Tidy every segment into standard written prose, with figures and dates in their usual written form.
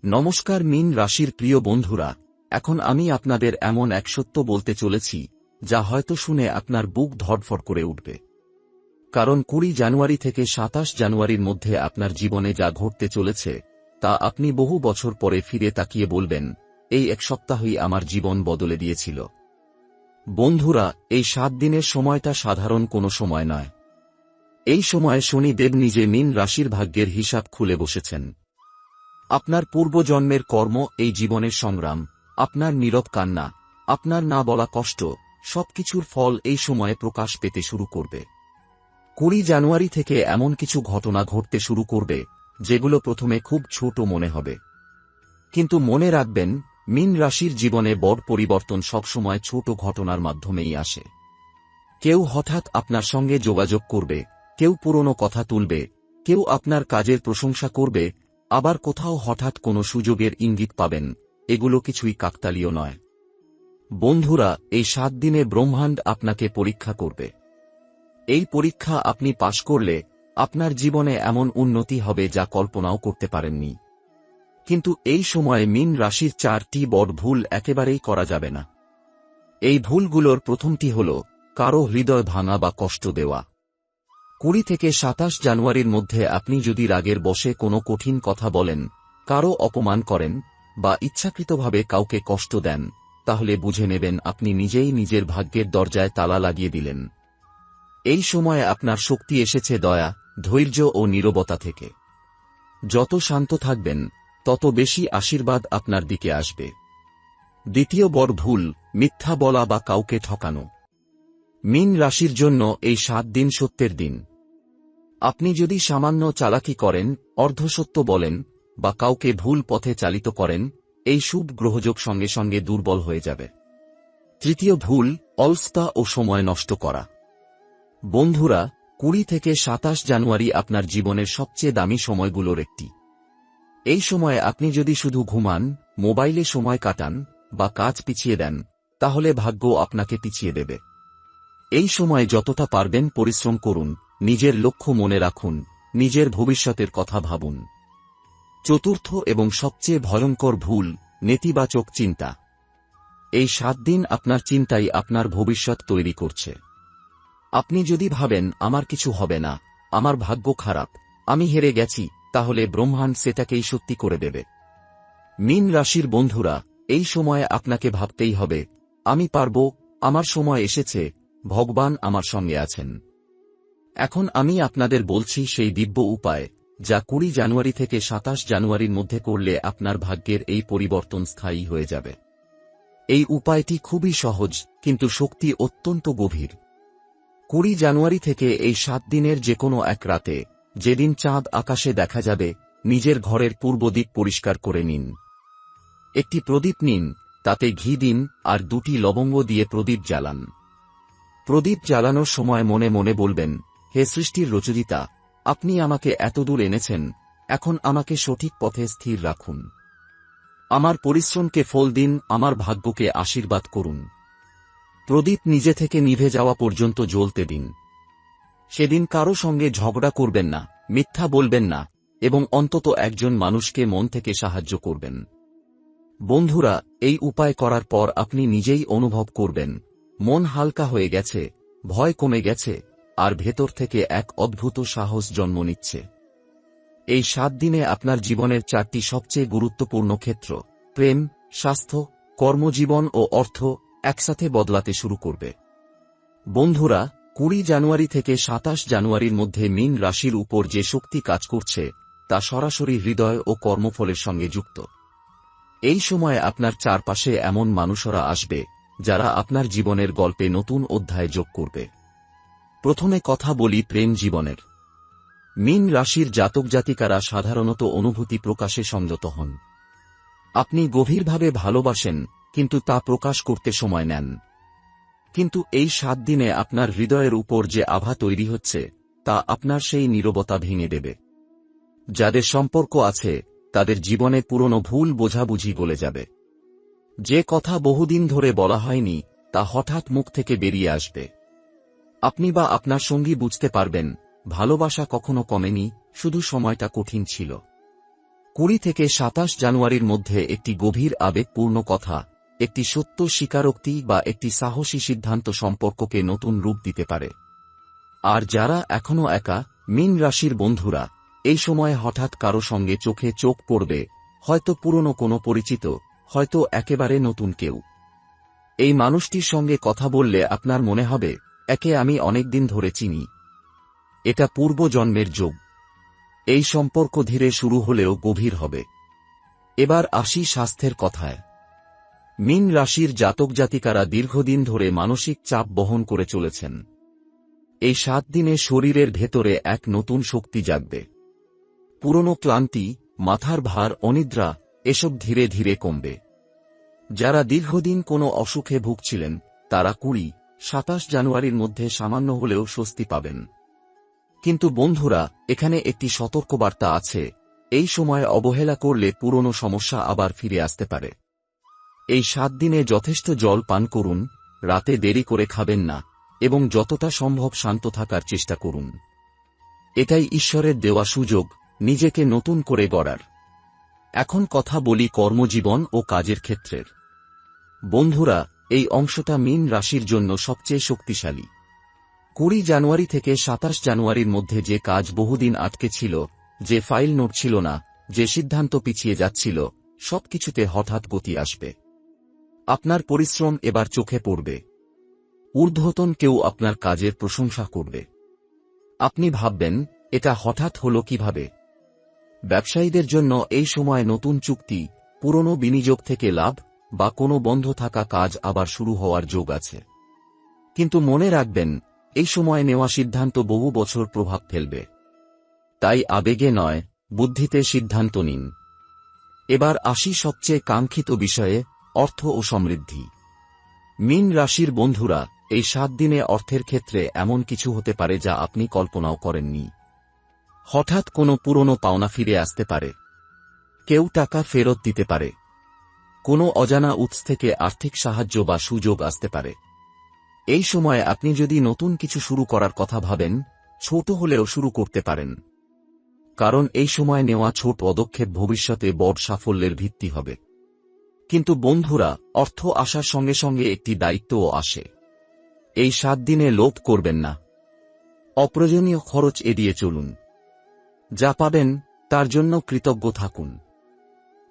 নমস্কার মীন রাশির প্রিয় বন্ধুরা, এখন আমি আপনাদের এমন এক সত্য বলতে চলেছি যা হয়তো শুনে আপনার বুক ধড়ফড় করে উঠবে। কারণ 20 জানুয়ারি থেকে 27 জানুয়ারির মধ্যে আপনার জীবনে যা ঘটতে চলেছে তা আপনি বহু বছর পরে ফিরে তাকিয়ে বলবেন, এই এক সপ্তাহই আমার জীবন বদলে দিয়েছিল। বন্ধুরা, এই 7 দিনের সময়টা সাধারণ কোনো সময় নয়। এই সময়ে শনি দেব নিজে মীন রাশির ভাগ্যের হিসাব খুলে বসেছেন। আপনার পূর্বজন্মের কর্ম, এই জীবনের সংগ্রাম, আপনার নীরব কান্না, আপনার না বলা কষ্ট, সবকিছুর ফল এই সময়ে প্রকাশ পেতে শুরু করবে। 20 জানুয়ারি থেকে এমন কিছু ঘটনা ঘটতে শুরু করবে যেগুলো প্রথমে খুব ছোট মনে হবে। কিন্তু মনে রাখবেন, মীন রাশির জীবনে বড় পরিবর্তন সবসময় ছোট ঘটনার মাধ্যমেই আসে। কেউ হঠাৎ আপনার সঙ্গে যোগাযোগ করবে, কেউ পুরনো কথা তুলবে, কেউ আপনার কাজের প্রশংসা করবে, আবার কোথাও হঠাৎ কোনো সুযোগের ইঙ্গিত পাবেন। এগুলো কিছুই কাকতালীয় নয়। বন্ধুরা, এই 7 দিনে ব্রহ্মাণ্ড আপনাকে পরীক্ষা করবে। এই পরীক্ষা আপনি পাশ করলে আপনার জীবনে এমন উন্নতি হবে যা কল্পনাও করতে পারেননি। কিন্তু এই সময়ে মীন রাশির 4টি বড় ভুল একেবারেই করা যাবে না। এই ভুলগুলোর প্রথমটি হল কারো হৃদয় ভাঙা বা কষ্ট দেওয়া। 20 থেকে 27 জানুয়ারির মধ্যে আপনি যদি রাগের বশে কোনো কঠিন কথা বলেন, কারো অপমান করেন বা ইচ্ছাকৃতভাবে কাউকে কষ্ট দেন, তাহলে বুঝে নেবেন আপনি নিজেই নিজের ভাগ্যের দরজায় তালা লাগিয়ে দিলেন। এই সময়ে আপনার শক্তি এসেছে দয়া, ধৈর্য ও নীরবতা থেকে। যত শান্ত থাকবেন তত বেশি আশীর্বাদ আপনার দিকে আসবে। দ্বিতীয় বড় ভুল, মিথ্যা বলা বা কাউকে ঠকানো। মীন রাশির জন্য এই 7 দিন সত্যের দিন। আপনি যদি সামান্য চালাকি করেন, অর্ধসত্য বলেন বা কাউকে ভুল পথে চালিত করেন, এই শুভ গ্রহযোগ সঙ্গে সঙ্গে দুর্বল হয়ে যাবে। তৃতীয় ভুল, অলসতা ও সময় নষ্ট করা। বন্ধুরা, 20 থেকে 27 জানুয়ারি আপনার জীবনের সবচেয়ে দামি সময়গুলোর একটি। এই সময়ে আপনি যদি শুধু ঘুমান, মোবাইলে সময় কাটান বা কাজ পিছিয়ে দেন, তাহলে ভাগ্য আপনাকে পিছিয়ে দেবে। এই সময় যতটা পারবেন পরিশ্রম করুন, নিজের লক্ষ্য মনে রাখুন, নিজের ভবিষ্যতের কথা ভাবুন। চতুর্থ এবং সবচেয়ে ভয়ঙ্কর ভুল, নেতিবাচক চিন্তা। এই 7 দিন আপনার চিন্তাই আপনার ভবিষ্যৎ তৈরি করছে। আপনি যদি ভাবেন আমার কিছু হবে না, আমার ভাগ্য খারাপ, আমি হেরে গেছি, তাহলে ব্রহ্মাণ্ড সেটাকেই সত্যি করে দেবে। মীন রাশির বন্ধুরা, এই সময়ে আপনাকে ভাবতেই হবে, আমি পারব, আমার সময় এসেছে, ভগবান আমার সঙ্গে আছেন। এখন আমি আপনাদের বলছি সেই দিব্য উপায় যা 20 জানুয়ারি থেকে 27 জানুয়ারির মধ্যে করলে আপনার ভাগ্যের এই পরিবর্তন স্থায়ী হয়ে যাবে। এই উপায়টি খুবই সহজ, কিন্তু শক্তি অত্যন্ত গভীর। 20 জানুয়ারি থেকে এই 7 দিনের যে কোনো এক রাতে, যেদিন চাঁদ আকাশে দেখা যাবে, নিজের ঘরের পূর্ব দিক পরিষ্কার করে নিন। একটি প্রদীপ নিন, তাতে ঘি দিন আর 2টি লবঙ্গ দিয়ে প্রদীপ জ্বালান। প্রদীপ জ্বালানোর সময় মনে মনে বলবেন, হে সৃষ্টির রচয়িতা, আপনি আমাকে এতদূর এনেছেন, এখন আমাকে সঠিক পথে স্থির রাখুন। আমার পরিশ্রমকে ফল দিন, আমার ভাগ্যকে আশীর্বাদ করুন। প্রদীপ নিজে থেকে নিভে যাওয়া পর্যন্ত জ্বলতে দিন। সেদিন কারো সঙ্গে ঝগড়া করবেন না, মিথ্যা বলবেন না এবং অন্তত একজন মানুষকে মন থেকে সাহায্য করবেন। বন্ধুরা, এই উপায় করার পর আপনি নিজেই অনুভব করবেন, মন হালকা হয়ে গেছে, ভয় কমে গেছে, আর ভেতর থেকে এক অদ্ভুত সাহস জন্ম নিচ্ছে। এই 7 দিনে আপনার জীবনের 4টি সবচেয়ে গুরুত্বপূর্ণ ক্ষেত্র, প্রেম, স্বাস্থ্য, কর্মজীবন ও অর্থ, একসাথে বদলাতে শুরু করবে। বন্ধুরা, 20 জানুয়ারি থেকে 27 জানুয়ারির মধ্যে মীন রাশির উপর যে শক্তি কাজ করছে তা সরাসরি হৃদয় ও কর্মফলের সঙ্গে যুক্ত। এই সময়ে আপনার চারপাশে এমন মানুষরা আসবে যারা আপনার জীবনের গল্পে নতুন অধ্যায় যোগ করবে। প্রথমে কথা বলি প্রেম জীবনের। মীন রাশির জাতক জাতিকারা সাধারণত অনুভূতি প্রকাশে সংযত হন। আপনি গভীরভাবে ভালোবাসেন, কিন্তু তা প্রকাশ করতে সময় নেন। কিন্তু এই 7 দিনে আপনার হৃদয়ের উপর যে আভা তৈরি হচ্ছে তা আপনার সেই নীরবতা ভেঙে দেবে। যাদের সম্পর্ক আছে তাদের জীবনে পুরনো ভুল বোঝাবুঝি গলে যাবে। যে কথা বহুদিন ধরে বলা হয়নি তা হঠাৎ মুখ থেকে বেরিয়ে আসবে। আপনি বা আপনার সঙ্গী বুঝতে পারবেন, ভালোবাসা কখনো কমেনি, শুধু সময়টা কঠিন ছিল। 20 থেকে 27 জানুয়ারির মধ্যে একটি গভীর আবেগপূর্ণ কথা, একটি সত্য স্বীকারোক্তি বা একটি সাহসী সিদ্ধান্ত সম্পর্ককে নতুন রূপ দিতে পারে। আর যারা এখনও একা, মীন রাশির বন্ধুরা, এই সময় হঠাৎ কারো সঙ্গে চোখে চোখ পড়বে, হয়তো পুরনো কোনো পরিচিত, হয়তো একেবারে নতুন কেউ। এই মানুষটির সঙ্গে কথা বললে আপনার মনে হবে, একে আমি অনেকদিন ধরে চিনি। এটা পূর্বজন্মের যোগ। এই সম্পর্ক ধীরে শুরু হলেও গভীর হবে। এবার আসি স্বাস্থ্যের কথায়। মীন রাশির জাতক জাতিকারা দীর্ঘদিন ধরে মানসিক চাপ বহন করে চলেছেন। এই 7 দিনে শরীরের ভেতরে এক নতুন শক্তি জাগবে। পুরনো ক্লান্তি, মাথার ভার, অনিদ্রা এসব ধীরে ধীরে কমবে। যারা দীর্ঘদিন কোনো অসুখে ভুগছিলেন, তারা 20-27 জানুয়ারির মধ্যে সামান্য হলেও স্বস্তি পাবেন। কিন্তু বন্ধুরা, এখানে একটি সতর্কবার্তা আছে, এই সময় অবহেলা করলে পুরনো সমস্যা আবার ফিরে আসতে পারে। এই 7 দিনে যথেষ্ট জল পান করুন, রাতে দেরি করে খাবেন না, এবং যতটা সম্ভব শান্ত থাকার চেষ্টা করুন। এটাই ঈশ্বরের দেওয়া সুযোগ, নিজেকে নতুন করে গড়ার। এখন কথা বলি কর্মজীবন ও কাজের ক্ষেত্রের। বন্ধুরা, এই অংশটা মীন রাশির জন্য সবচেয়ে শক্তিশালী। 20 জানুয়ারি থেকে 27 জানুয়ারির মধ্যে যে কাজ বহুদিন আটকে ছিল, যে ফাইল নড়ছিল না, যে সিদ্ধান্ত পিছিয়ে যাচ্ছিল, সবকিছুতে হঠাৎ গতি আসবে। আপনার পরিশ্রম এবার চোখে পড়বে। ঊর্ধ্বতন কেউ আপনার কাজের প্রশংসা করবে। আপনি ভাববেন, এটা হঠাৎ হলো কিভাবে? ব্যবসায়ীদের জন্য এই সময় নতুন চুক্তি, পুরনো বিনিয়োগ থেকে লাভ, বা কোনো বন্ধ থাকা কাজ আবার শুরু হওয়ার যোগ আছে। কিন্তু মনে রাখবেন, এই সময় নেওয়া সিদ্ধান্ত বহু বছর প্রভাব ফেলবে। তাই আবেগে নয়, বুদ্ধিতে সিদ্ধান্ত নিন। এবার আসি সবচেয়ে কাঙ্ক্ষিত বিষয়ে, অর্থ ও সমৃদ্ধি। মীন রাশির বন্ধুরা, এই 7 দিনে অর্থের ক্ষেত্রে এমন কিছু হতে পারে যা আপনি কল্পনাও করেননি। হঠাৎ কোনো পুরনো পাওনা ফিরে আসতে পারে। কেউ টাকা ফেরত দিতে পারে। কোনো অজানা উৎস থেকে আর্থিক সাহায্য বা সুযোগ আসতে পারে। এই সময় আপনি যদি নতুন কিছু শুরু করার কথা ভাবেন, ছোট হলেও শুরু করতে পারেন। কারণ এই সময় নেওয়া ছোট পদক্ষেপ ভবিষ্যতে বড় সাফল্যের ভিত্তি হবে। কিন্তু বন্ধুরা, অর্থ আসার সঙ্গে সঙ্গে একটি দায়িত্বও আসে। এই 7 দিনে লোভ করবেন না। অপ্রয়োজনীয় খরচ এড়িয়ে চলুন। যা পাবেন, তার জন্য কৃতজ্ঞ থাকুন।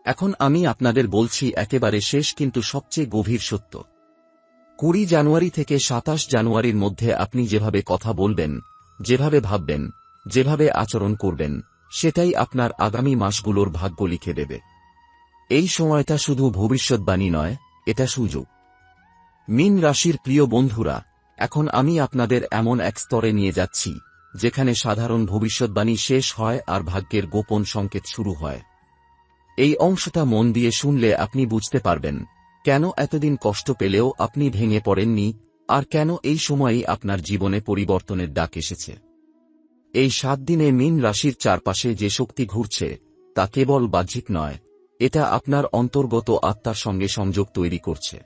এখন আমি আপনাদের বলছি একেবারে শেষ কিন্তু সবচেয়ে গভীর সত্য। 20 জানুয়ারি থেকে 27 জানুয়ারির মধ্যে আপনি যেভাবে কথা বলবেন, যেভাবে ভাববেন, যেভাবে আচরণ করবেন, সেটাই আপনার আগামী মাসগুলোর ভাগ্য লিখে দেবে। এই সময়টা শুধু ভবিষ্যৎবাণী নয়, এটা সুযোগ। মীন রাশির প্রিয় বন্ধুরা, এখন আমি আপনাদের এমন এক স্তরে নিয়ে যাচ্ছি, যেখানে সাধারণ ভবিষ্যৎবাণী শেষ হয় আর ভাগ্যের গোপন সংকেত শুরু হয়। এই অংশটা মন দিয়ে শুনলে আপনি বুঝতে পারবেন, কেন এতদিন কষ্ট পেলেও আপনি ভেঙে পড়েননি, আর কেন এই সময়ই আপনার জীবনে পরিবর্তনের ডাক এসেছে। এই 7 দিনে মীন রাশির চারপাশে যে শক্তি ঘুরছে, তা কেবল বাহ্যিক নয়, এটা আপনার অন্তর্গত আত্মার সঙ্গে সংযোগ তৈরি করছে।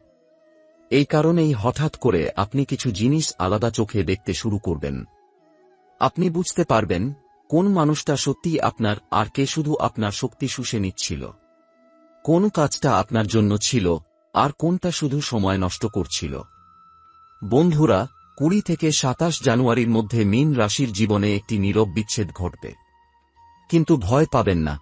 এই কারণেই হঠাৎ করে আপনি কিছু জিনিস আলাদা চোখে দেখতে শুরু করবেন। আপনি বুঝতে পারবেন, কোন মানুষটা সত্যিই আপনার আর কে শুধু আপনার শক্তি শুষে নিচ্ছিল। কোন কাজটা আপনার জন্য ছিল, আর কোনটা শুধু সময় নষ্ট করছিল। বন্ধুরা, 20 থেকে 27 জানুয়ারির মধ্যে মীন রাশির জীবনে একটি নীরব বিচ্ছেদ ঘটবে। কিন্তু ভয় পাবেন না।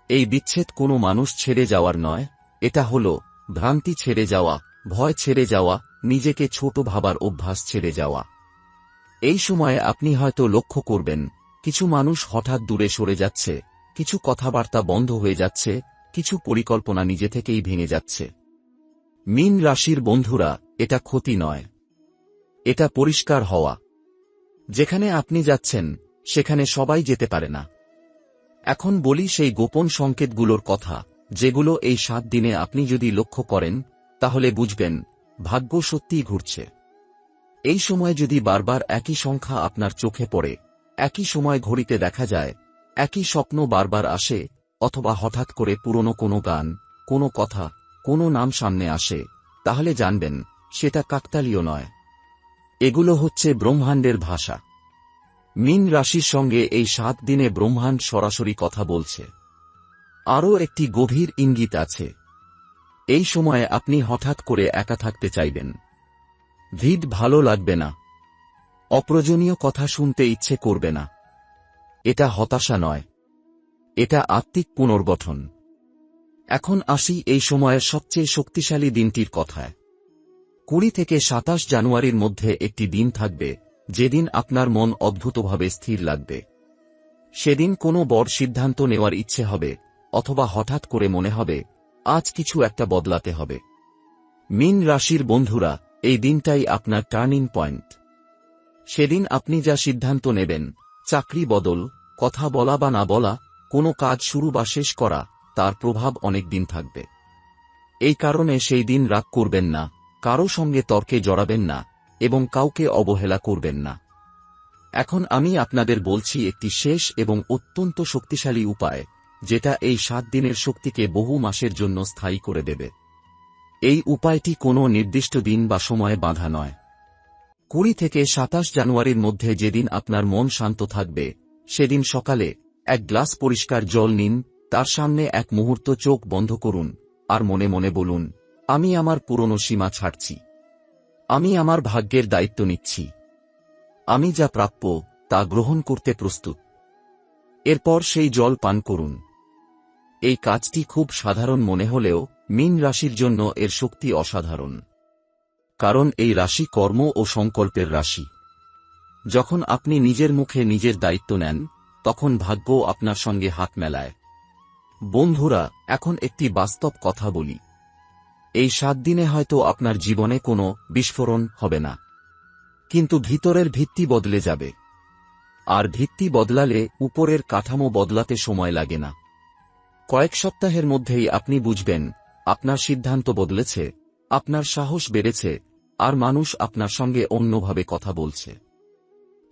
এই বিচ্ছেদ কোনো মানুষ ছেড়ে যাওয়ার নয়, এটা হলো ভ্রান্তি ছেড়ে যাওয়া, ভয় ছেড়ে যাওয়া, নিজেকে ছোট ভাবার অভ্যাস ছেড়ে যাওয়া। এই সময়ে আপনি হয়তো লক্ষ্য করবেন, কিছু মানুষ হঠাৎ দূরে সরে যাচ্ছে, কিছু কথাবার্তা বন্ধ হয়ে যাচ্ছে, কিছু পরিকল্পনা নিজে থেকেই ভেঙে যাচ্ছে। মীন রাশির বন্ধুরা, এটা ক্ষতি নয়, এটা পরিষ্কার হওয়া। যেখানে আপনি যাচ্ছেন, সেখানে সবাই যেতে পারে না। এখন বলি সেই গোপন সংকেতগুলোর কথা, যেগুলো এই 7 দিনে আপনি যদি লক্ষ্য করেন, তাহলে বুঝবেন, ভাগ্য সত্যিই ঘুরছে। এই সময় যদি বারবার একই সংখ্যা আপনার চোখে পড়ে, একই সময় ঘড়িতে দেখা যায়, একই স্বপ্ন বারবার আসে, অথবা হঠাৎ করে পুরনো কোনো গান, কোনো কথা, কোনো নাম সামনে আসে, তাহলে জানবেন, সেটা কাকতালীয় নয়। এগুলো হচ্ছে ব্রহ্মাণ্ডের ভাষা। মীন রাশির সঙ্গে এই 7 দিনে ব্রহ্মাণ্ড সরাসরি কথা বলছে। আরও একটি গভীর ইঙ্গিত আছে। এই সময়ে আপনি হঠাৎ করে একা থাকতে চাইবেন। ভিড় ভালো লাগবে না। অপ্রয়োজনীয় কথা শুনতে ইচ্ছে করবে না। এটা হতাশা নয়, এটা আত্মিক পুনর্গঠন। এখন আসি এই সময়ের সবচেয়ে শক্তিশালী দিনটির কথায়। 20 থেকে 27 জানুয়ারির মধ্যে একটি দিন থাকবে যেদিন আপনার মন অদ্ভুতভাবে স্থির লাগবে। সেদিন কোনো বড় সিদ্ধান্ত নেওয়ার ইচ্ছে হবে, অথবা হঠাৎ করে মনে হবে আজ কিছু একটা বদলাতে হবে। মীন রাশির বন্ধুরা, এই দিনটাই আপনার টার্নিং পয়েন্ট। সেদিন আপনি যা সিদ্ধান্ত নেবেন, চাকরি বদল, কথা বলা বা না বলা, কোনো কাজ শুরু বা শেষ করা, তার প্রভাব অনেক দিন থাকবে। এই কারণে সেই দিন রাগ করবেন না, কারো সঙ্গে তর্কে জড়াবেন না, এবং কাউকে অবহেলা করবেন না। এখন আমি আপনাদের বলছি একটি শেষ এবং অত্যন্ত শক্তিশালী উপায়, যেটা এই 7 দিনের শক্তিকে বহু মাসের জন্য স্থায়ী করে দেবে। এই উপায়টি কোনো নির্দিষ্ট দিন বা সময়ে বাঁধা নয়। 20 থেকে 27 জানুয়ারির মধ্যে যেদিন আপনার মন শান্ত থাকবে, সেদিন সকালে এক গ্লাস পরিষ্কার জল নিন, তার সামনে এক মুহূর্ত চোখ বন্ধ করুন, আর মনে মনে বলুন, আমি আমার পুরনো সীমা ছাড়ছি। আমি আমার ভাগ্যের দায়িত্ব নিচ্ছি। আমি যা প্রাপ্য তা গ্রহণ করতে প্রস্তুত। এরপর সেই জল পান করুন। এই কাজটি খুব সাধারণ মনে হলেও মীন রাশির জন্য এর শক্তি অসাধারণ। কারণ এই রাশি কর্ম ও সংকল্পের রাশি। যখন আপনি নিজের মুখে নিজের দায়িত্ব নেন, তখন ভাগ্য আপনার সঙ্গে হাত মেলায়। বন্ধুরা, এখন একটি বাস্তব কথা বলি। এই 7 দিনে হয়তো আপনার জীবনে কোনো বিস্ফোরণ হবে না, কিন্তু ভিতরের ভিত্তি বদলে যাবে। আর ভিত্তি বদলালে উপরের কাঠামো বদলাতে সময় লাগে না। কয়েক সপ্তাহের মধ্যেই আপনি বুঝবেন আপনার সিদ্ধান্ত বদলেছে, আপনার সাহস বেড়েছে, আর মানুষ আপনার সঙ্গে অন্যভাবে কথা বলছে।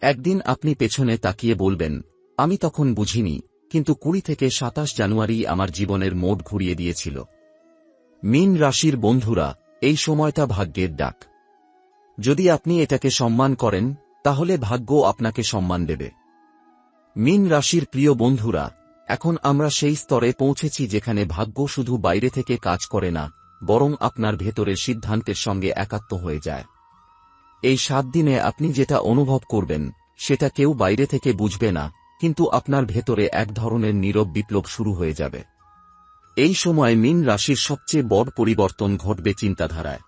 একদিন আপনি পেছনে তাকিয়ে বলবেন, আমি তখন বুঝিনি, কিন্তু 20 থেকে 27 জানুয়ারি আমার জীবনের মোড় ঘুরিয়ে দিয়েছিল। মীন রাশির বন্ধুরা, এই সময়টা ভাগ্যের ডাক। যদি আপনি এটাকে সম্মান করেন, তাহলে ভাগ্য আপনাকে সম্মান দেবে। মীন রাশির প্রিয় বন্ধুরা, এখন আমরা সেই স্তরে পৌঁছেছি যেখানে ভাগ্য শুধু বাইরে থেকে কাজ করে না, বরং আপনার ভেতরের সিদ্ধান্তের সঙ্গে একাত্ম হয়ে যায়। এই 7 দিনে আপনি যেটা অনুভব করবেন, সেটা কেউ বাইরে থেকে বুঝবে না, কিন্তু আপনার ভেতরে এক ধরনের নীরব বিপ্লব শুরু হয়ে যাবে। এই সময় মীন রাশির সবচেয়ে বড় পরিবর্তন ঘটবে চিন্তাধারায়।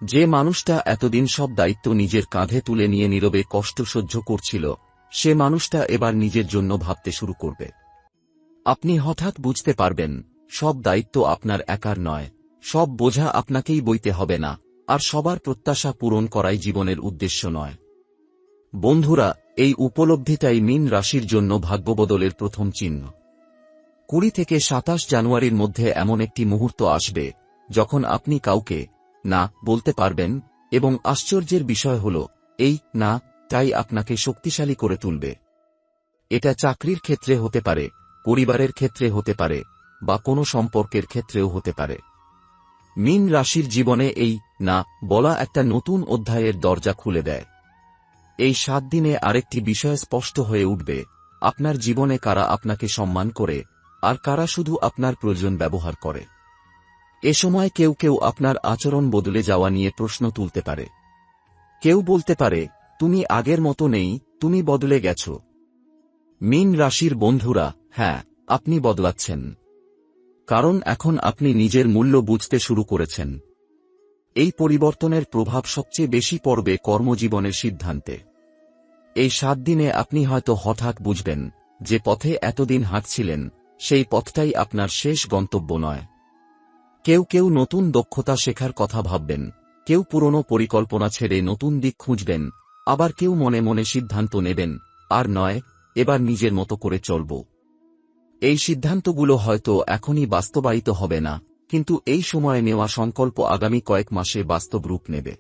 যে মানুষটা এতদিন সব দায়িত্ব নিজের কাঁধে তুলে নিয়ে নীরবে কষ্ট সহ্য করছিল, সে মানুষটা এবার নিজের জন্য ভাবতে শুরু করবে। আপনি হঠাৎ বুঝতে পারবেন, সব দায়িত্ব আপনার একার নয়, সব বোঝা আপনাকেই বইতে হবে না, আর সবার প্রত্যাশা পূরণ করাই জীবনের উদ্দেশ্য নয়। বন্ধুরা, এই উপলব্ধিটাই মীন রাশির জন্য ভাগ্যবদলের প্রথম চিহ্ন। 20 থেকে 27 জানুয়ারির মধ্যে এমন একটি মুহূর্ত আসবে, যখন আপনি কাউকে না বলতে পারবেন, এবং আশ্চর্যের বিষয় হল, এই না তাই আপনাকে শক্তিশালী করে তুলবে। এটা চাকরির ক্ষেত্রে হতে পারে, পরিবারের ক্ষেত্রে হতে পারে, বা কোনো সম্পর্কের ক্ষেত্রেও হতে পারে। মীন রাশির জীবনে এই না বলা একটা নতুন অধ্যায়ের দরজা খুলে দেয়। এই 7 দিনে আরেকটি বিষয় স্পষ্ট হয়ে উঠবে, আপনার জীবনে কারা আপনাকে সম্মান করে, আর কারা শুধু আপনার প্রয়োজন ব্যবহার করে। এ সময় কেউ কেউ আপনার আচরণ বদলে যাওয়া নিয়ে প্রশ্ন তুলতে পারে। কেউ বলতে পারে, তুমি আগের মতো নেই, তুমি বদলে গেছ। মীন রাশির বন্ধুরা, হ্যাঁ, আপনি বদলাচ্ছেন। কারণ এখন আপনি নিজের মূল্য বুঝতে শুরু করেছেন। এই পরিবর্তনের প্রভাব সবচেয়ে বেশি পড়বে কর্মজীবনের সিদ্ধান্তে। এই 7 দিনে আপনি হয়তো হঠাৎ বুঝবেন, যে পথে এতদিন হাঁটছিলেন, সেই পথটাই আপনার শেষ গন্তব্য নয়। কেউ কেউ নতুন দক্ষতা শেখার কথা ভাববেন, কেউ পুরনো পরিকল্পনা ছেড়ে নতুন দিক খুঁজবেন, আবার কেউ মনে মনে সিদ্ধান্ত নেবেন, আর নয়, এবার নিজের মতো করে চলব। এই সিদ্ধান্তগুলো হয়তো এখনই বাস্তবায়িত হবে না, কিন্তু এই সময়ে নেওয়া সংকল্প আগামী কয়েক মাসে বাস্তব রূপ নেবে।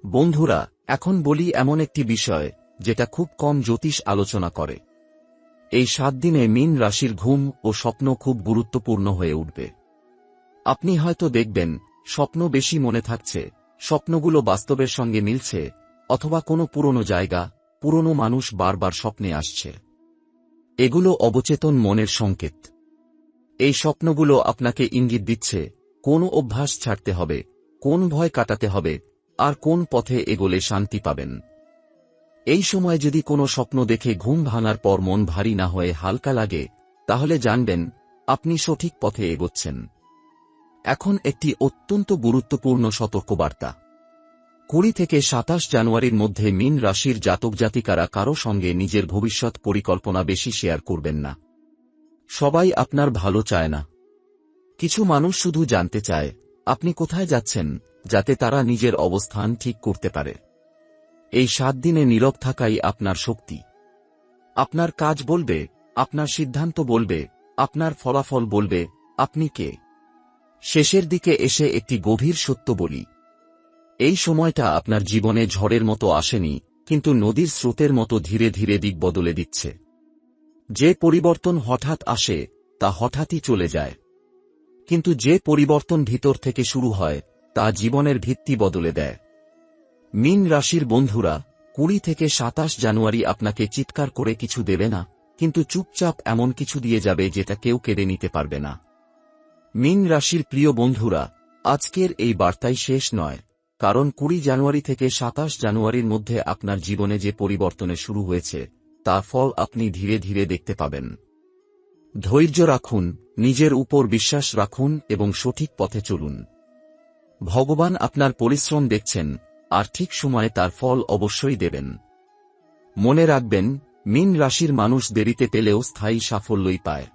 বন্ধুরা, এখন বলি এমন একটি বিষয়, যেটা খুব কম জ্যোতিষ আলোচনা করে। এই 7 দিনে মীন রাশির ঘুম ও স্বপ্ন খুব গুরুত্বপূর্ণ হয়ে উঠবে। আপনি হয়তো দেখবেন, স্বপ্ন বেশি মনে থাকছে, স্বপ্নগুলো বাস্তবের সঙ্গে মিলছে, অথবা কোনো পুরনো জায়গা, পুরনো মানুষ বারবার স্বপ্নে আসছে। এগুলো অবচেতন মনের সংকেত। এই স্বপ্নগুলো আপনাকে ইঙ্গিত দিচ্ছে কোন অভ্যাস ছাড়তে হবে, কোন ভয় কাটাতে হবে, আর কোন পথে এগোলে শান্তি পাবেন। এই সময় যদি কোনো স্বপ্ন দেখে ঘুম ভাঙার পর মন ভারী না হয়ে হালকা লাগে, তাহলে জানবেন আপনি সঠিক পথে এগোচ্ছেন। এখন একটি অত্যন্ত গুরুত্বপূর্ণ সতর্কবার্তা। 20 থেকে 27 জানুয়ারির মধ্যে মীন রাশির জাতক জাতিকারা কারো সঙ্গে নিজের ভবিষ্যৎ পরিকল্পনা বেশি শেয়ার করবেন না। সবাই আপনার ভালো চায় না। কিছু মানুষ শুধু জানতে চায় আপনি কোথায় যাচ্ছেন, যাতে তারা নিজের অবস্থান ঠিক করতে পারে। এই 7 দিনে নীরব থাকাই আপনার শক্তি। আপনার কাজ বলবে, আপনার সিদ্ধান্ত বলবে, আপনার ফলাফল বলবে আপনি কে। শেষের দিকে এসে একটি গভীর সত্য বলি, এই সময়টা আপনার জীবনে ঝড়ের মতো আসেনি, কিন্তু নদীর স্রোতের মতো ধীরে ধীরে দিক বদলে দিচ্ছে। যে পরিবর্তন হঠাৎ আসে তা হঠাৎই চলে যায়, কিন্তু যে পরিবর্তন ভিতর থেকে শুরু হয় তা জীবনের ভিত্তি বদলে দেয়। মীন রাশির বন্ধুরা, 20 থেকে 27 জানুয়ারি আপনাকে চিৎকার করে কিছু দেবে না, কিন্তু চুপচাপ এমন কিছু দিয়ে যাবে যেটা কেউ কেড়ে নিতে পারবে না। মীন রাশির প্রিয় বন্ধুরা, আজকের এই বার্তাই শেষ নয়, কারণ 20 জানুয়ারি থেকে 27 জানুয়ারির মধ্যে আপনার জীবনে যে পরিবর্তনে শুরু হয়েছে তার ফল আপনি ধীরে ধীরে দেখতে পাবেন। ধৈর্য রাখুন, নিজের উপর বিশ্বাস রাখুন এবং সঠিক পথে চলুন। ভগবান আপনার পরিশ্রম দেখছেন, আর ঠিক সময়ে তার ফল অবশ্যই দেবেন। মনে রাখবেন, মীন রাশির মানুষ দেরিতে পেলেও স্থায়ী সাফল্যই পায়।